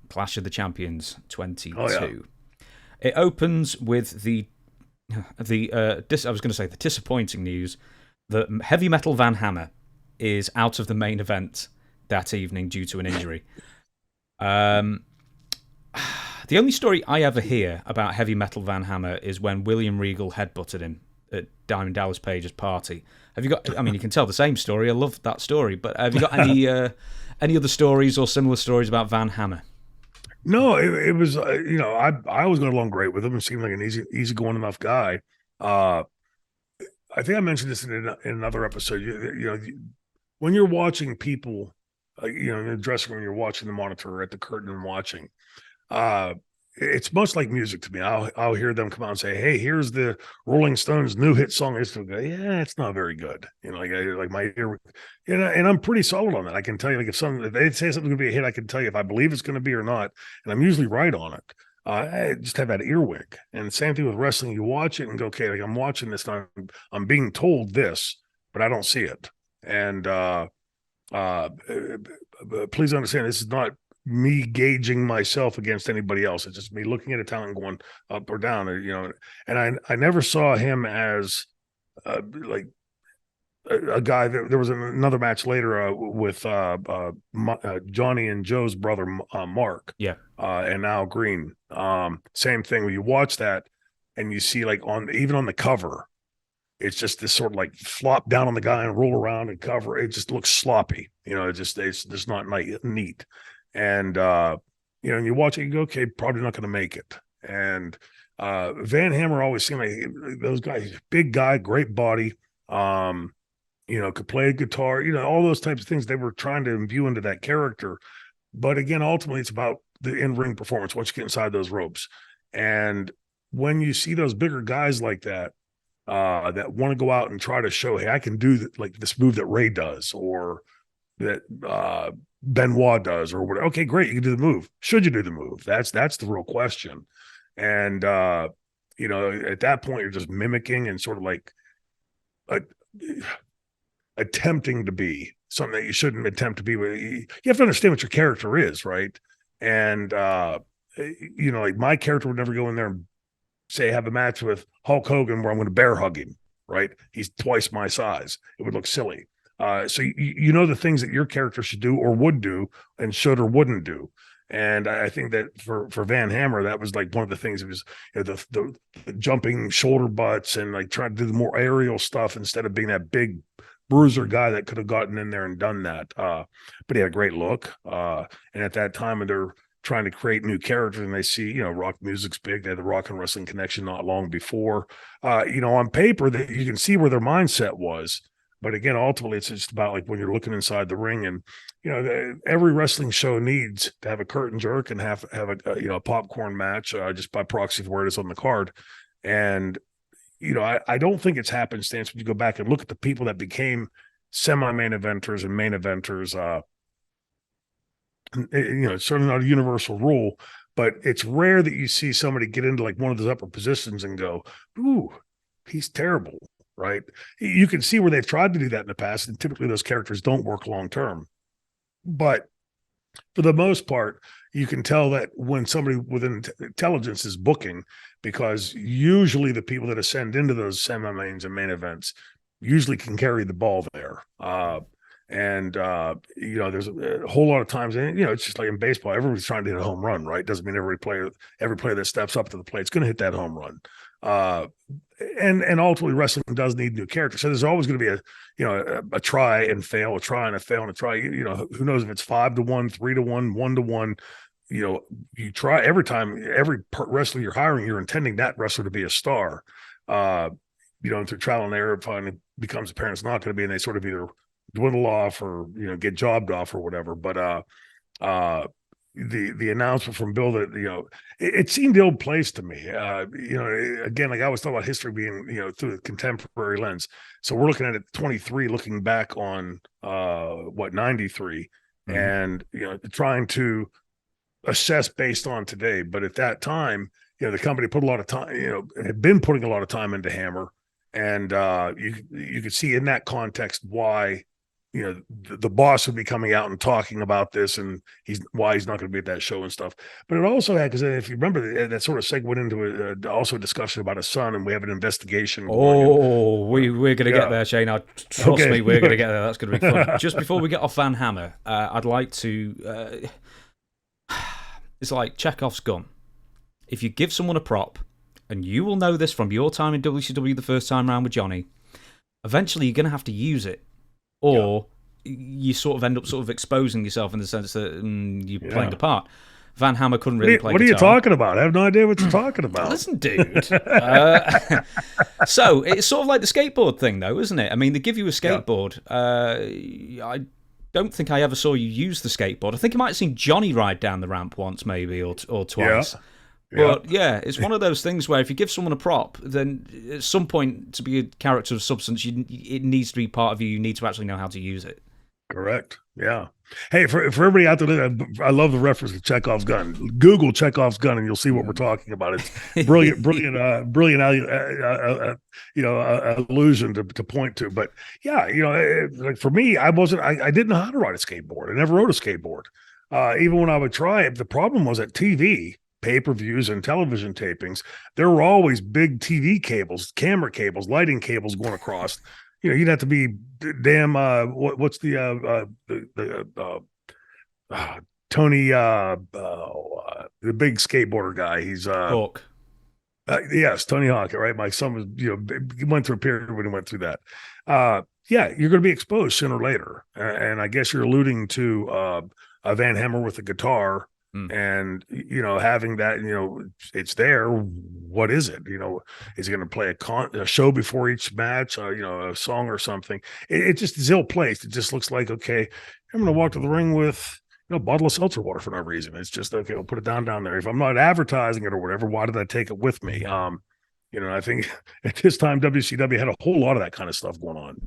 Clash of the Champions 22. Oh, yeah. It opens with the disappointing news that Heavy Metal Van Hammer is out of the main event that evening due to an injury. The only story I ever hear about Heavy Metal Van Hammer is when William Regal headbutted him at Diamond Dallas Page's party. Have you got? I mean, you can tell the same story. I love that story, but have you got any other stories or similar stories about Van Hammer? No, it was, I always got along great with him. He seemed like an easy going enough guy. I think I mentioned this in another episode. When you're watching people, in the dressing room, you're watching the monitor or at the curtain and watching. It's much like music to me. I'll hear them come out and say, "Hey, here's the Rolling Stones' new hit song." It's go, yeah, it's not very good. Like my ear, and I'm pretty solid on that. I can tell you, like if they say something's going to be a hit, I can tell you if I believe it's going to be or not, and I'm usually right on it. I just have that earwig. And the same thing with wrestling. You watch it and go, okay, like I'm watching this, and I'm being told this, but I don't see it. And please understand, this is not me gauging myself against anybody else. It's just me looking at a talent going up or down, and I never saw him as like a guy. There was another match later with Johnny and Joe's brother, Mark, and Al Green. Same thing. When you watch that and you see like even on the cover, it's just this sort of like flop down on the guy and roll around and cover. It just looks sloppy. It's just not neat. And, and you watch it, you go, okay, probably not going to make it. And Van Hammer always seemed like those guys, big guy, great body, could play a guitar, all those types of things they were trying to imbue into that character. But again, ultimately, it's about the in-ring performance once you get inside those ropes. And when you see those bigger guys like that, that want to go out and try to show, hey, I can do like this move that Ray does, or that Benoit does, or whatever. Okay, great, you can do the move. Should you do the move? That's the real question. And at that point, you're just mimicking and sort of like attempting to be something that you shouldn't attempt to be. You have to understand what your character is, right? And like my character would never go in there and say have a match with Hulk Hogan where I'm going to bear hug him, right? He's twice my size. It would look silly. So the things that your character should do or would do and should or wouldn't do. And I think that for Van Hammer, that was like one of the things. It was the jumping shoulder butts and like trying to do the more aerial stuff instead of being that big bruiser guy that could have gotten in there and done that. But he had a great look. And at that time, when they're trying to create new characters and they see, rock music's big. They had the Rock and Wrestling Connection not long before. On paper, that you can see where their mindset was. But again, ultimately, it's just about like when you're looking inside the ring, and every wrestling show needs to have a curtain jerk and have a popcorn match just by proxy for where it is on the card. And I don't think it's happenstance when you go back and look at the people that became semi-main eventers and main eventers. It's certainly not a universal rule, but it's rare that you see somebody get into like one of those upper positions and go, "Ooh, he's terrible." Right? You can see where they've tried to do that in the past, and typically those characters don't work long term. But for the most part, you can tell that when somebody with intelligence is booking, because usually the people that ascend into those semi-mains and main events usually can carry the ball there. There's a whole lot of times, and it's just like in baseball, everybody's trying to hit a home run, right? Doesn't mean every player that steps up to the plate is going to hit that home run. And ultimately wrestling does need new characters. So there's always going to be a try and fail, a try and a fail and a try. Who knows if it's 5-1, 3-1, 1-1. You try every time. Every wrestler you're hiring, you're intending that wrestler to be a star. Through trial and error, finally becomes apparent it's not going to be, and they sort of either dwindle off or get jobbed off or whatever. But the announcement from Bill that it seemed ill-placed to me. Again, like I was talking about history being through the contemporary lens. So we're looking at it 23, looking back on 93, and trying to assess based on today. But at that time, the company put a lot of time, had been putting a lot of time into Hammer, and you could see in that context why the boss would be coming out and talking about this and why he's not going to be at that show and stuff. But it also had, because if you remember, that sort of segued into also a discussion about his son, and we have an investigation. We're going to get there, Shane. Trust me, we're going to get there. That's going to be fun. Just before we get off Van Hammer, I'd like to. It's like Chekhov's gun. If you give someone a prop, and you will know this from your time in WCW the first time around with Johnny, eventually you're going to have to use it. Or you sort of end up sort of exposing yourself in the sense that you're playing a part. Van Hammer couldn't really play guitar. What are you talking about? I have no idea what you're talking about. Listen, dude. So it's sort of like the skateboard thing, though, isn't it? I mean, they give you a skateboard. I don't think I ever saw you use the skateboard. I think I might have seen Johnny ride down the ramp once, maybe, or twice. But it's one of those things where if you give someone a prop, then at some point, to be a character of substance, it needs to be part of you. You need to actually know how to use it. Correct. Yeah. Hey, for everybody out there, I love the reference to Chekhov's gun. Google Chekhov's gun, and you'll see what we're talking about. It's brilliant, allusion to point to. But like for me, I didn't know how to ride a skateboard. I never rode a skateboard. Even when I would try it, the problem was at TV. Pay-per-views and television tapings, there were always big TV cables, camera cables, lighting cables going across. You'd have to be damn what's the Tony the big skateboarder guy. He's Hawk. Yes, Tony Hawk, right? My son was, he went through a period when he went through that. You're going to be exposed sooner or later. And I guess you're alluding to a Van Hammer with a guitar. And having that, it's there. What is it? Is he going to play a show before each match? A song or something? It just is ill placed. It just looks like, okay, I'm going to walk to the ring with a bottle of seltzer water for no reason. It's just okay. We'll put it down there. If I'm not advertising it or whatever, why did I take it with me? I think at this time WCW had a whole lot of that kind of stuff going on.